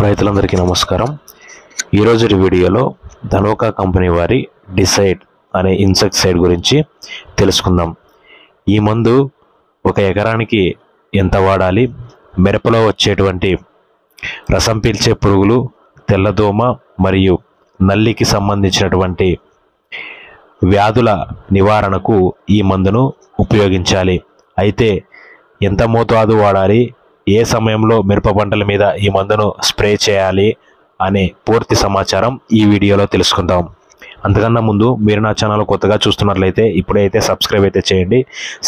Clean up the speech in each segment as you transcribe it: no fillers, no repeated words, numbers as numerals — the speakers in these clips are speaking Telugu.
రైతులందరికీ నమస్కారం। ఈ రోజు వీడియోలో ధనోకా కంపెనీ వారి డిసైడ్ అనే ఇన్సెక్టిసైడ్ గురించి తెలుసుకుందాం। ఈ మందు ఒక ఎకరానికి ఎంత వాడాలి, మిరపలో వచ్చేటువంటి రసం పీల్చే పురుగులు, తెల్లదోమ మరియు నల్లికి సంబంధించినటువంటి వ్యాధుల నివారణకు ఈ మందును ఉపయోగించాలి। అయితే ఎంత మోతాదు వాడాలి, ఏ సమయంలో మిరప పంటల మీద ఈ మందును స్ప్రే చేయాలి అనే పూర్తి సమాచారం ఈ వీడియోలో తెలుసుకుందాం। అంతకన్నా ముందు మీరు నా ఛానల్ కొత్తగా చూస్తున్నట్లయితే ఇప్పుడైతే సబ్స్క్రైబ్ అయితే చేయండి।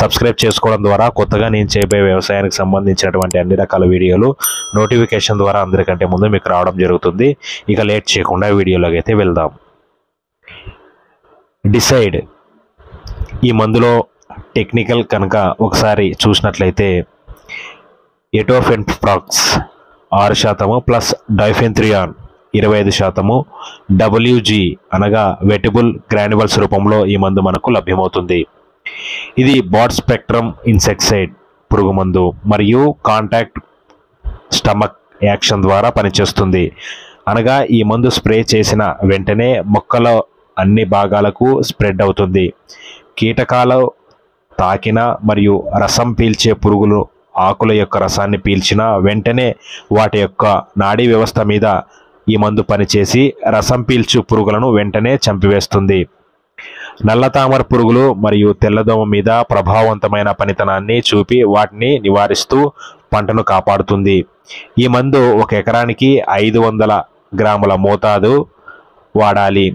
సబ్స్క్రైబ్ చేసుకోవడం ద్వారా కొత్తగా నేను చేయబోయే వ్యవసాయానికి సంబంధించినటువంటి అన్ని రకాల వీడియోలు నోటిఫికేషన్ ద్వారా అందరికంటే ముందు మీకు రావడం జరుగుతుంది। ఇక లేట్ చేయకుండా వీడియోలోకి అయితే వెళ్దాం। డిసైడ్ ఈ మందులో టెక్నికల్ కనుక ఒకసారి చూసినట్లయితే ఎటోఫెన్ప్రాక్స్ 6% ప్లస్ డైఫెన్థ్రియాన్ 25%, WG అనగా వెటిబుల్ గ్రాన్యువల్స్ రూపంలో ఈ మందు మనకు లభ్యమవుతుంది। ఇది బ్రాడ్ స్పెక్ట్రమ్ ఇన్సెక్టిసైడ్ పురుగు మందు మరియు కాంటాక్ట్ స్టమక్ యాక్షన్ ద్వారా పనిచేస్తుంది। అనగా ఈ మందు స్ప్రే చేసిన వెంటనే మొక్కల అన్ని భాగాలకు స్ప్రెడ్ అవుతుంది। కీటకాలు తాకిన మరియు రసం పీల్చే పురుగులు ఆకుల యొక్క రసాన్ని పీల్చిన వెంటనే వాటి యొక్క నాడీ వ్యవస్థ మీద ఈ మందు పనిచేసి రసం పీల్చు పురుగులను వెంటనే చంపివేస్తుంది। నల్లతామర పురుగులు మరియు తెల్లదోమ మీద ప్రభావవంతమైన పనితనాన్ని చూపి వాటిని నివారిస్తూ పంటను కాపాడుతుంది। ఈ మందు ఒక ఎకరానికి 500 గ్రాముల మోతాదు వాడాలి।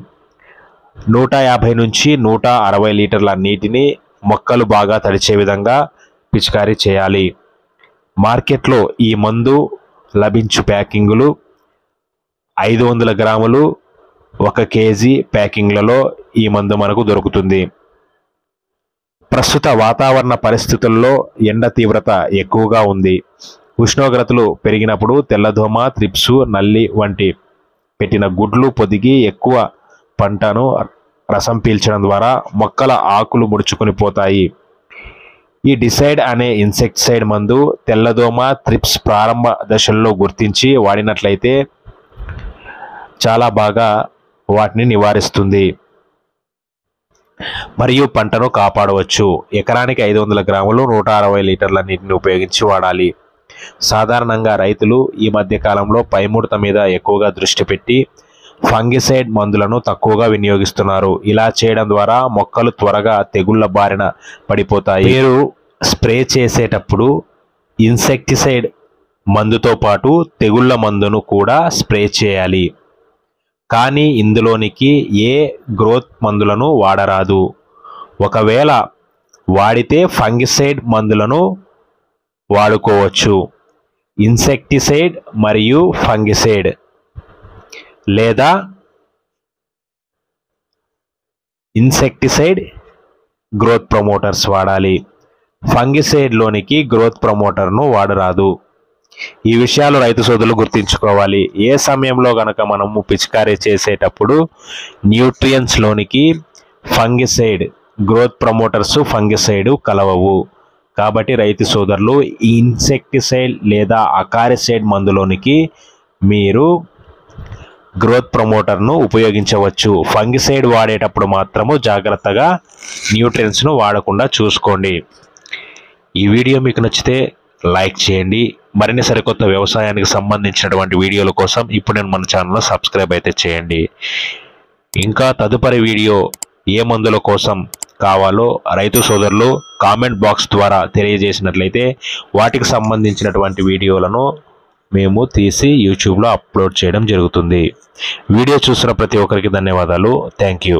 150 నుంచి 160 లీటర్ల నీటిని మొక్కలు బాగా తడిచే విధంగా పిచికారీ చేయాలి। మార్కెట్లో ఈ మందు లభించు ప్యాకింగులు 500 గ్రాములు 1 కేజీ ప్యాకింగ్లలో ఈ మందు మనకు దొరుకుతుంది। ప్రస్తుత వాతావరణ పరిస్థితుల్లో ఎండ తీవ్రత ఎక్కువగా ఉంది। ఉష్ణోగ్రతలు పెరిగినప్పుడు తెల్లదోమ, త్రిప్సు, నల్లి వంటి పెట్టిన గుడ్లు పొదిగి ఎక్కువ పంటను రసం పీల్చడం ద్వారా మొక్కల ఆకులు ముడుచుకొని పోతాయి। ఈ డిసైడ్ అనే ఇన్సెక్టిసైడ్ మందు తెల్లదోమ, త్రిప్స్ ప్రారంభ దశల్లో గుర్తించి వాడినట్లయితే చాలా బాగా వాటిని నివారిస్తుంది మరియు పంటను కాపాడవచ్చు। ఎకరానికి 500 గ్రాములు 160 లీటర్ల నీటిని ఉపయోగించి వాడాలి। సాధారణంగా రైతులు ఈ మధ్య కాలంలో పైముడత మీద ఎక్కువగా దృష్టి పెట్టి ఫంగిసైడ్ మందులను తక్కువగా వినియోగిస్తున్నారు। ఇలా చేయడం ద్వారా మొక్కలు త్వరగా తెగుళ్ల బారిన పడిపోతాయి। మీరు స్ప్రే చేసేటప్పుడు ఇన్సెక్టిసైడ్ మందుతో పాటు తెగుళ్ల మందును కూడా స్ప్రే చేయాలి, కానీ ఇందులోనికి ఏ గ్రోత్ మందులను వాడరాదు। ఒకవేళ వాడితే ఫంగిసైడ్ మందులను వాడుకోవచ్చు। ఇన్సెక్టిసైడ్ మరియు ఫంగిసైడ్ లేదా ఇన్సెక్టిసైడ్ గ్రోత్ ప్రమోటర్స్ వాడాలి। ఫంగిసైడ్లోనికి గ్రోత్ ప్రమోటర్ను వాడరాదు। ఈ విషయాలు రైతు సోదరులు గుర్తుంచుకోవాలి। ఏ సమయంలో గనక మనము పిచికారీ చేసేటప్పుడు న్యూట్రియన్స్లోనికి ఫంగిసైడ్ గ్రోత్ ప్రమోటర్స్ ఫంగిసైడ్ కలవవు। కాబట్టి రైతు సోదరులు ఇన్సెక్టిసైడ్ లేదా అకారిసైడ్ మందులోనికి మీరు గ్రోత్ ప్రమోటర్ను ఉపయోగించవచ్చు। ఫంగిసైడ్ వాడేటప్పుడు మాత్రము జాగ్రత్తగా న్యూట్రియన్స్ను వాడకుండా చూసుకోండి। ఈ వీడియో మీకు నచ్చితే లైక్ చేయండి। మరిన్ని సరికొత్త వ్యవసాయానికి సంబంధించినటువంటి వీడియోల కోసం ఇప్పుడు నేను మన ఛానల్లో సబ్స్క్రైబ్ అయితే చేయండి। ఇంకా తదుపరి వీడియో ఏ మందుల కోసం కావాలో రైతు సోదరులు కామెంట్ బాక్స్ ద్వారా తెలియజేసినట్లయితే వాటికి సంబంధించినటువంటి వీడియోలను మేము తీసి యూట్యూబ్లో అప్లోడ్ చేయడం జరుగుతుంది। వీడియో చూసిన ప్రతి ఒక్కరికి ధన్యవాదాలు। Thank you.